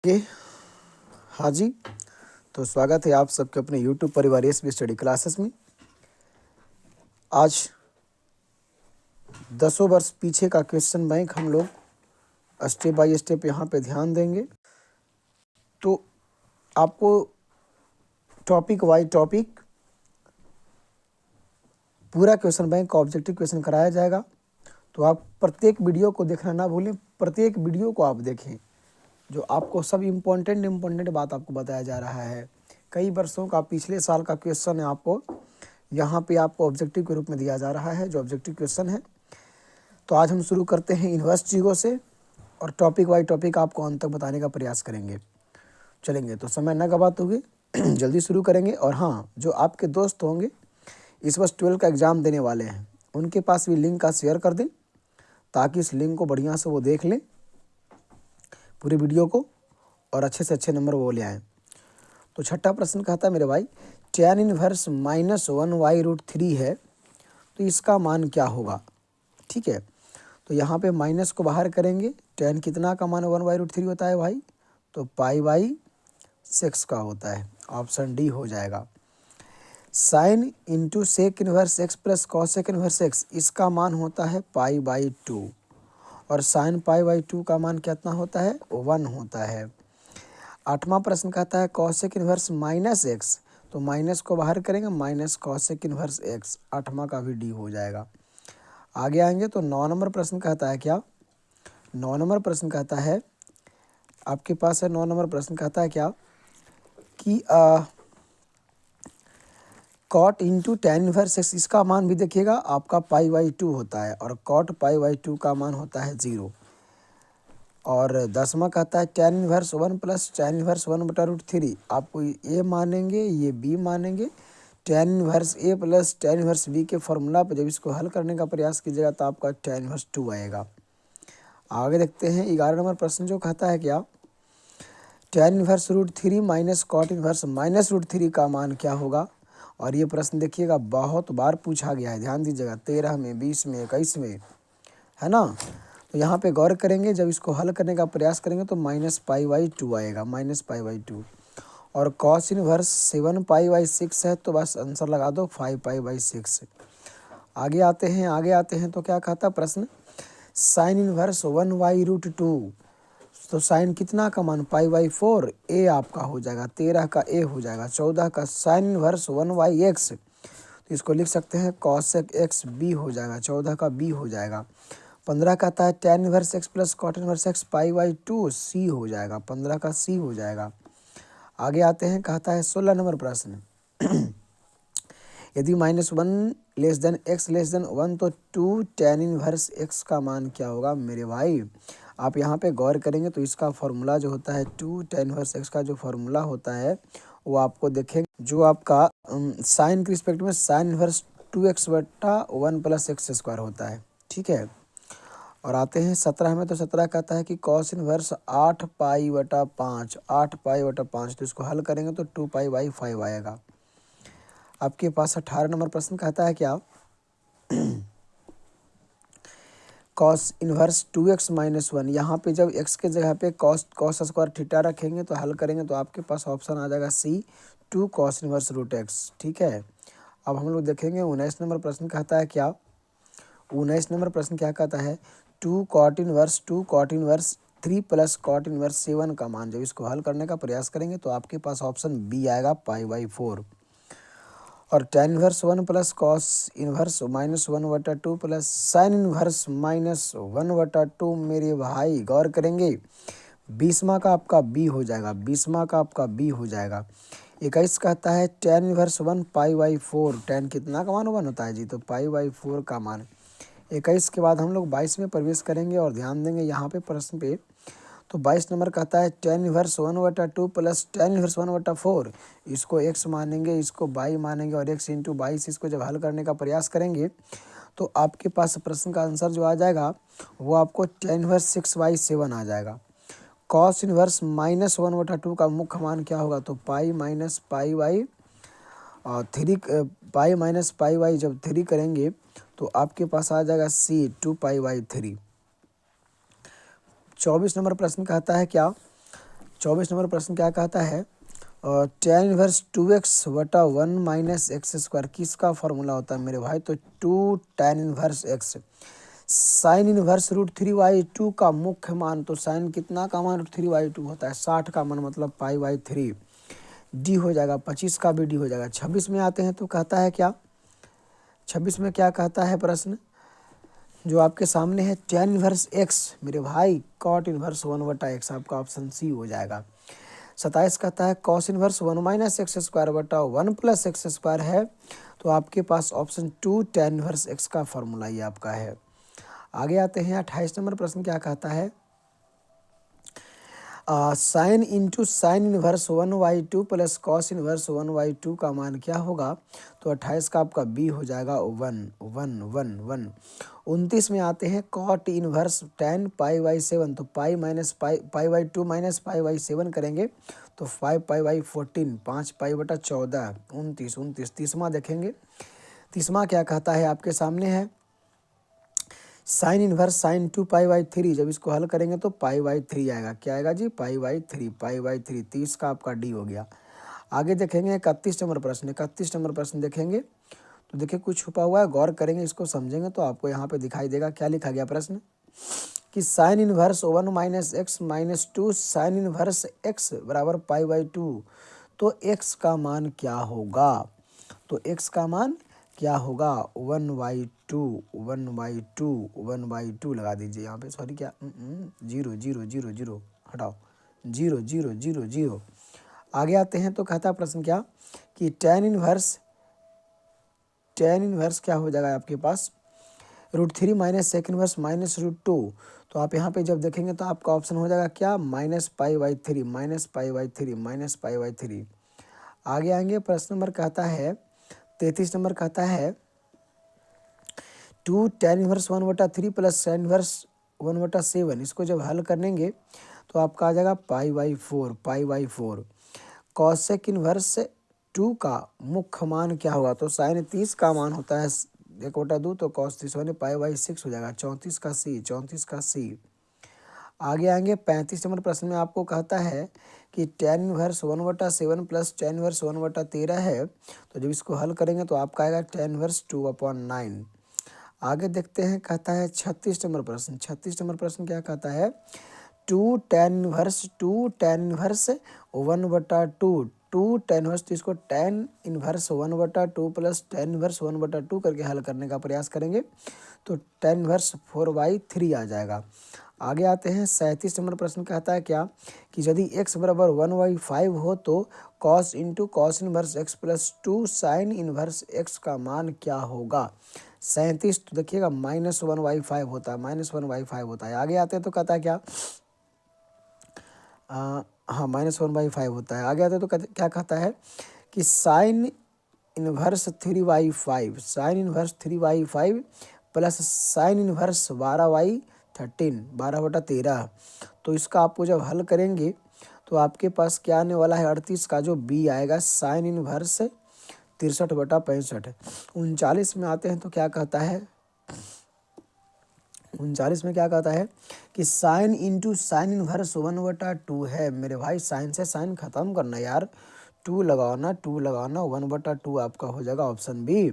ये हाँ जी। तो स्वागत है आप सबके अपने YouTube परिवार एसबी स्टडी क्लासेस में। आज 10 वर्ष पीछे का क्वेश्चन बैंक हम लोग स्टेप बाय स्टेप यहाँ पे ध्यान देंगे। तो आपको टॉपिक वाइज टॉपिक पूरा क्वेश्चन बैंक का ऑब्जेक्टिव क्वेश्चन कराया जाएगा। तो आप प्रत्येक वीडियो को देखना ना भूलें, प्रत्येक वीडियो को आप देखें, जो आपको सब इम्पोर्टेंट बात आपको बताया जा रहा है। कई वर्षों का पिछले साल का क्वेश्चन है, आपको यहाँ पे आपको ऑब्जेक्टिव के रूप में दिया जा रहा है, जो ऑब्जेक्टिव क्वेश्चन है। तो आज हम शुरू करते हैं इन्वर्स चीज़ों से और टॉपिक वाइज टॉपिक आपको अंत तक बताने का प्रयास करेंगे। चलेंगे तो समय न गवाते हुए जल्दी शुरू करेंगे। और हाँ, जो आपके दोस्त होंगे इस वर्ष 12 का एग्ज़ाम देने वाले हैं, उनके पास भी लिंक का शेयर कर दें, ताकि इस लिंक को बढ़िया से वो देख लें पूरी वीडियो को और अच्छे से अच्छे नंबर वो ले आएँ। तो छठा प्रश्न कहता है मेरे भाई, tan इनवर्स -1/√3 है, तो इसका मान क्या होगा। ठीक है, तो यहाँ पे माइनस को बाहर करेंगे। tan कितना का मान 1/√3 होता है भाई, तो π/6 का होता है। ऑप्शन डी हो जाएगा। Sine into sec inverse x plus cosec inverse X, इसका मान होता है π/2 और साइन π/2 का मान कितना होता है, 1 होता है। आठवां प्रश्न कहता है कॉसेक इनवर्स -x, तो माइनस को बाहर करेंगे, माइनस कॉसेक इनवर्स x, आठवां का भी डी हो जाएगा। आगे आएंगे तो 9 नंबर प्रश्न कहता है क्या, 9 नंबर प्रश्न कहता है आपके पास है, 9 नंबर प्रश्न कहता है क्या कि cot into tan inverse x, इसका मान भी देखिएगा आपका π/2 होता है और कॉट π/2 का मान होता है 0। और 10वां कहता है tan inverse 1 plus tan inverse 1/√3, आपको ये मानेंगे ये बी मानेंगे। tan इनवर्स ए प्लस tan इनवर्स बी के फॉर्मूला पर जब इसको हल करने का प्रयास कीजिएगा तो आपका tan इनवर्स 2 आएगा। आगे देखते हैं 11 नंबर प्रश्न जो कहता है क्या, tan inverse √3 minus cot inverse -√3 का मान क्या होगा। और ये प्रश्न देखिएगा बहुत बार पूछा गया है, ध्यान दीजिएगा, 13 में, 20 में, 21 में, है ना। तो यहाँ पे गौर करेंगे, जब इसको हल करने का प्रयास करेंगे तो -π/2 आएगा, -π/2। और कॉस इनवर्स 7π/6 है, तो बस आंसर लगा दो 5π/6। आगे आते हैं तो क्या कहता प्रश्न, साइन इनवर्स 1/√2, तो साइन कितना का मान π/4, ए आपका हो जाएगा, 13 का ए हो जाएगा। 14 का साइन इनवर्स 1/x, तो इसको लिख सकते हैं कॉसेक एक्स, बी हो जाएगा, 14 का बी हो जाएगा। 15 का आता है tan inverse x plus cot inverse x π/2, सी हो जाएगा, 15 का सी हो जाएगा। आगे आते हैं, कहता है 16 नंबर प्रश्न यदि -1 less than x less than 1 तो 2 tan इनवर्स x का मान क्या होगा। मेरे भाई आप यहाँ पे गौर करेंगे तो इसका फॉर्मूला जो होता है 2 tan इनवर्स x का जो फॉर्मूला होता है वो आपको देखेंगे, जो आपका साइन के रिस्पेक्ट में साइन इनवर्स 2x/1 + x² होता है। ठीक है, और आते हैं 17 में, तो 17 कहता है कि कॉस इनवर्स 8π/5, 8π/5, तो इसको हल करेंगे तो 2π/5 आएगा। आपके पास 18 नंबर प्रश्न कहता है क्या, कॉस इनवर्स 2x - 1, यहाँ पे जब x के जगह पे cos² थीटा रखेंगे तो हल करेंगे तो आपके पास ऑप्शन आ जाएगा सी, 2 cos इनवर्स √x। ठीक है, अब हम लोग देखेंगे 19 नंबर प्रश्न कहता है क्या, 19 नंबर प्रश्न क्या कहता है, 2 cot इनवर्स 3 + cot इनवर्स 7 का मान, जब इसको हल करने का प्रयास करेंगे तो आपके पास ऑप्शन बी आएगा π/4। और tan inverse 1 + cos inverse -1/2 plus sine inverse -1/2, मेरे भाई गौर करेंगे 20वां का आपका बी हो जाएगा, 20वां का आपका बी हो जाएगा। 21 कहता है tan इनवर्स 1 π/4, tan कितना का मान 1 होता है जी, तो π/4 का मान। 21 के बाद हम लोग 22 में प्रवेश करेंगे और ध्यान देंगे यहाँ पे प्रश्न पे, तो 22 नंबर कहता है tan inverse 1/2 plus tan inverse 1/4, इसको x मानेंगे, इसको y मानेंगे और x × 22, इसको जब हल करने का प्रयास करेंगे तो आपके पास प्रश्न का आंसर जो आ जाएगा वो आपको tan इनवर्स 6/7 आ जाएगा। कॉस इनवर्स -1/2 का मुख्य मान क्या होगा, तो π - जब 3 करेंगे तो आपके पास आ जाएगा सी, 2π/3। 24 नंबर प्रश्न कहता है क्या, 24 नंबर प्रश्न क्या कहता है, tan इनवर्स 2x बटा 1 माइनस एक्स स्क्वायर किसका फॉर्मूला होता है मेरे भाई? तो 2 tan inverse x sine inverse √3/2 का मुख्य मान, तो साइन कितना का मान √3/2 होता है? 60 का मान मतलब π/3। डी हो जाएगा 25 का भी डी हो जाएगा। 26 में आते हैं तो कहता है क्या, 26 में क्या कहता है प्रश्न जो आपके सामने है, tan इनवर्स x मेरे भाई cot इनवर्स 1/x, आपका ऑप्शन सी हो जाएगा। 27 कहता है cos inverse 1 minus x square बटा 1 प्लस एक्स स्क्वायर है, तो आपके पास ऑप्शन 2 tan इनवर्स x का फॉर्मूला ये आपका है। आगे आते हैं 28 नंबर प्रश्न क्या कहता है, sine into sine inverse 1/2 plus cos inverse 1/2 का मान क्या होगा? तो 28 का आपका बी हो जाएगा 1 1 1 1। 29 में आते हैं कॉट इनवर्स tan π/7, तो पाई माइनस π/2 माइनस π/7 करेंगे तो 5π/14, 5π/14। 29 तीसवा देखेंगे, तीसवा क्या कहता है आपके सामने है, साइन इनवर्स साइन 2π/3, जब इसको हल करेंगे तो π/3 आएगा। क्या आएगा जी? π/3, π/3। 30 का आपका डी हो गया। आगे देखेंगे 31 नंबर प्रश्न। 31 नंबर प्रश्न देखेंगे तो देखिए कुछ छुपा हुआ है, गौर करेंगे, इसको समझेंगे तो आपको यहाँ पे दिखाई देगा। क्या लिखा गया प्रश्न कि sine inverse 1 minus x minus 2 sign inverse x बराबर π/2, तो x का मान क्या होगा? तो x का मान क्या होगा? 1/2 1/2 1/2 लगा दीजिए यहाँ पे, सॉरी क्या 0 0 0 0 हटाओ 0 0 0 0। आगे आते हैं तो कहता है प्रश्न क्या कि tan इनवर्स क्या हो जाएगा आपके पास? √3 माइनस सेक इनवर्स माइनस √2, तो आप यहाँ पे जब देखेंगे तो आपका ऑप्शन हो जाएगा क्या? -π/3 -π/3 -π/3। आगे आएंगे प्रश्न नंबर कहता है 33 नंबर कहता है 2 tan inverse 1/3 plus tan inverse 1/7, इसको जब हल करेंगे तो आपका आ जाएगा π/4। कॉसेक इनवर्स 2 का मुख्य मान क्या होगा? तो साइन 30 का मान होता है 1/2, तो cos 30 होने π/6 हो जाएगा। 34 का सी। आगे आएंगे 35 नंबर प्रश्न में आपको कहता है कि tan inverse 1/7 plus tan inverse 1/13 है, तो जब इसको हल करेंगे तो आपका आएगा tan इनवर्स 2/9। आगे देखते हैं, कहता है 36 नंबर प्रश्न। 36 नंबर प्रश्न क्या कहता है, 2 tan इनवर्स 1/2 2 tan इनवर्स, तो इसको tan inverse 1/2 plus tan inverse 1/2 करके हल करने का प्रयास करेंगे तो tan इनवर्स 4/3 आ जाएगा। आगे आते हैं 37 नंबर प्रश्न कहता है क्या कि यदि x बराबर 1/5 हो तो cos into cos inverse x plus 2 sign inverse x का मान क्या होगा? 37 तो देखिएगा -1/5 होता है, -1/5 होता है। आगे आते हैं तो कहता है क्या, हाँ -1/5 होता है। आगे आते हैं तो क्या कहता है कि sine inverse 3/5 sine inverse 3/5 plus sine inverse 12/13 12/13, तो इसका आपको जब हल करेंगे तो आपके पास क्या आने वाला है? 38 का जो बी आएगा साइन इनवर्स 63/65। 39 में आते हैं तो क्या कहता है, 39 में क्या कहता है कि साइन इंटू साइन इनवर्स 1/2 है। मेरे भाई साइन से साइन खत्म करना यार, 2 लगाना 1/2 आपका हो जाएगा ऑप्शन बी।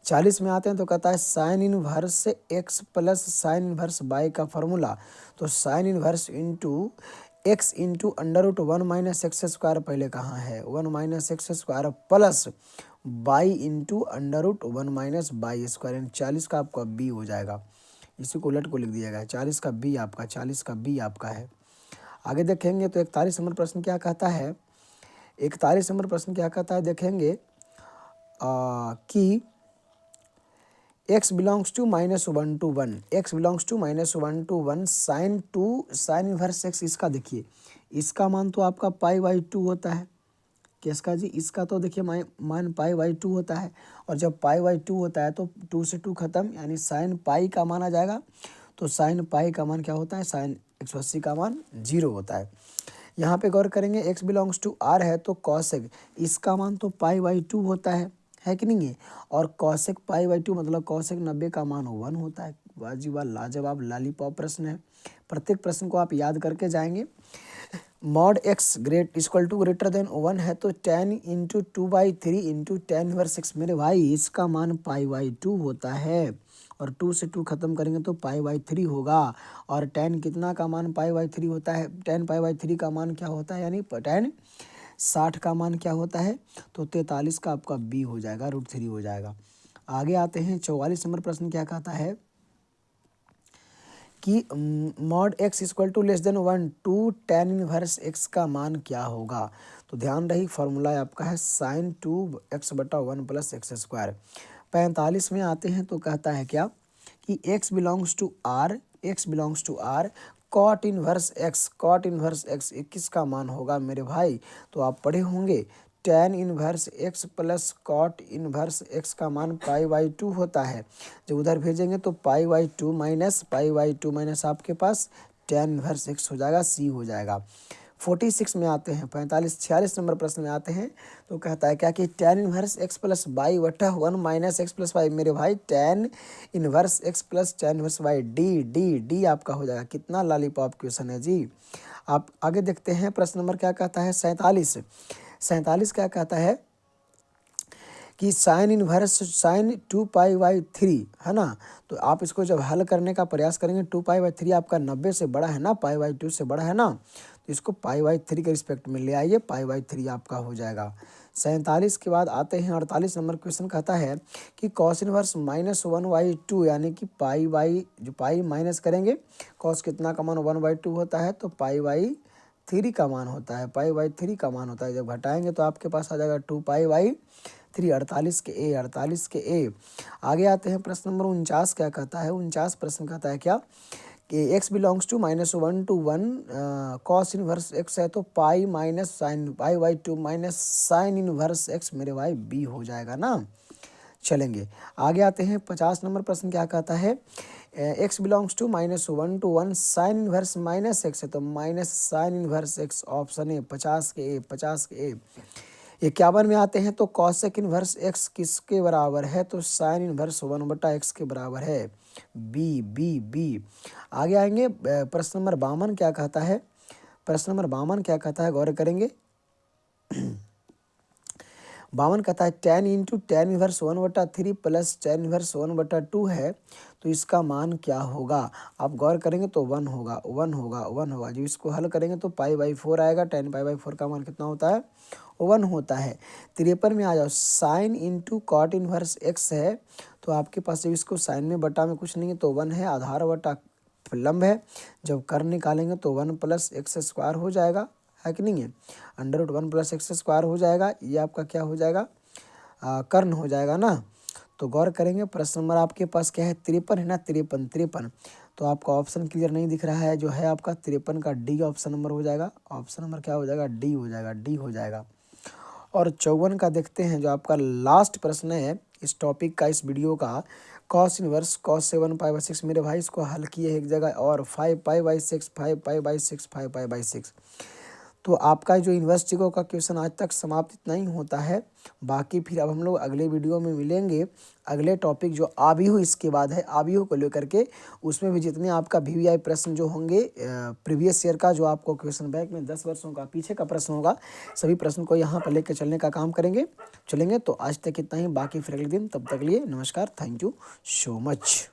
40 में आते हैं तो कहता है sign inverse x plus sine inverse y का फॉर्मूला, तो sine inverse into x into √1 minus x square, पहले कहाँ है 1 minus x square plus y into √1 minus y square. 40 का आपका बी हो जाएगा, इसी को उलट को लिख दिया गया है। 40 का बी आपका है। आगे देखेंगे तो 41 नंबर प्रश्न क्या कहता है, 41 नंबर प्रश्न क्या कहता है देखेंगे कि x belongs to -1 to 1 x belongs to -1 to 1 sine inverse x, इसका देखिए इसका मान तो आपका π/2 होता है। किसका जी? इसका तो देखिए मान π/2 होता है, और जब π/2 होता है तो 2 से 2 खत्म, यानी साइन पाई का मान आ जाएगा। तो साइन पाई का मान क्या होता है? साइन 180 का मान 0 होता है। यहाँ पे गौर करेंगे x बिलोंग्स टू r है तो कॉसेक, इसका मान तो π/2 होता है कि नहीं है, और कॉसेक π/2 मतलब कॉसेक 90 का मान 1 होता है। वाह जी वाह, लाजवाब लालीपॉप प्रश्न है। प्रत्येक प्रश्न को आप याद करके जाएंगे, मॉड एक्स ग्रेटर देन 1 है तो 10 इंटू 2/3 इंटू 10 इनवर्स x मेरे भाई इसका मान π/2 होता है। और 2 से 2 खत्म करेंगे तो π/3 होगा। और 10 कितना का मान π/3 होता है, 10 π/3 का मान क्या होता है, यानी 10 60 का मान क्या होता है, तो 43 का आपका b हो जाएगा, √3 हो जाएगा। आगे आते हैं 44 नंबर प्रश्न क्या कहता है कि mod x equal to less than 1 to 10 inverse x का मान क्या होगा। तो ध्यान रही फॉर्मूला आपका है sin 2x/1 + x²। 45 में आते हैं तो कहता है क्या कि x belongs to r cot inverse x किसका मान होगा मेरे भाई। तो आप पढ़े होंगे tan inverse x plus cot inverse x का मान π/2 होता है। जब उधर भेजेंगे तो π/2 माइनस आपके पास tan इनवर्स x हो जाएगा, c हो जाएगा। 46 में आते हैं, 46 नंबर प्रश्न में आते हैं तो कहता है क्या कि tan inverse x plus y/1 minus x plus Y मेरे भाई tan inverse x plus tan inverse y D आपका हो जाएगा। कितना लॉलीपॉप क्वेश्चन है जी। आप आगे देखते हैं प्रश्न नंबर क्या कहता है 47 क्या कहता है कि sin 2π/3 है ना। तो आप इसको जब हल करने का प्रयास करेंगे 2π/3 आपका 90 से बड़ा है ना, π/2 से बड़ा है ना, तो इसको π/3 के रिस्पेक्ट में ले आइए, π/3 आपका हो जाएगा। 47 के बाद आते हैं 48 नंबर क्वेश्चन कहता है कि cos इनवर्स -1/2 यानी कि जो पाई माइनस करेंगे cos कितना का मान 1/2 होता है तो π/3 का मान होता है, π/3 का मान होता है। जब घटाएंगे तो आपके पास आ जाएगा 2π/3 48 के ए। आगे आते हैं प्रश्न नंबर 49 क्या कहता है, 49 प्रश्न कहता है क्या कि x belongs to -1 to 1 cos inverse x है तो pi minus sine π/2 minus sine inverse x मेरे भाई b हो जाएगा ना। चलेंगे आगे आते हैं 50 नंबर प्रश्न क्या कहता है x belongs to -1 to 1 sine inverse minus x है तो minus sine inverse x, option A 50 के ए। 51 में आते हैं तो कॉसेक इनवर्स x किसके बराबर है तो साइन इनवर्स 1/x के बराबर है, बी। आगे आएंगे प्रश्न नंबर 52 क्या कहता है, प्रश्न नंबर 52 क्या कहता है गौर करेंगे। 52 कहता है tan into tan inverse 1/3 plus tan inverse 1/2 है तो इसका मान क्या होगा। आप गौर करेंगे तो 1 होगा। जब इसको हल करेंगे तो π/4 आएगा, tan π/4 का मान कितना होता है 1 होता है। 53 में आ जाओ, sine into cot inverse x है तो आपके पास जब इसको साइन में बटा में कुछ नहीं है तो 1 है, आधार बटा लंब है, जब कर्ण निकालेंगे तो 1 + x² हो जाएगा, है कि नहीं है, √1 + x² हो जाएगा। ये आपका क्या हो जाएगा कर्ण हो जाएगा ना। तो गौर करेंगे प्रश्न नंबर आपके पास क्या है 53 है ना, 53। तो आपका ऑप्शन क्लियर नहीं दिख रहा है, जो है आपका 53 का डी ऑप्शन नंबर हो जाएगा। ऑप्शन नंबर क्या हो जाएगा डी हो जाएगा। और 54 का देखते हैं जो आपका लास्ट प्रश्न है इस टॉपिक का, इस वीडियो का, cos इनवर्स cos 7π/6 मेरे भाई इसको हल किए एक जगह और 5π/6 तो आपका जो इन्वर्स ट्रिगो का क्वेश्चन आज तक समाप्त इतना ही होता है। बाकी फिर अब हम लोग अगले वीडियो में मिलेंगे। अगले टॉपिक जो आबिहू इसके बाद है, आबिहू को लेकर के, उसमें भी जितने आपका VVI प्रश्न जो होंगे प्रीवियस ईयर का, जो आपको क्वेश्चन बैंक में 10 वर्षों का पीछे का प्रश्न होगा, सभी प्रश्न को यहाँ पर लेकर चलने का काम चलेंगे। तो आज तक इतना ही, बाकी फिर अगले दिन, तब तक लिए नमस्कार, थैंक यू सो मच।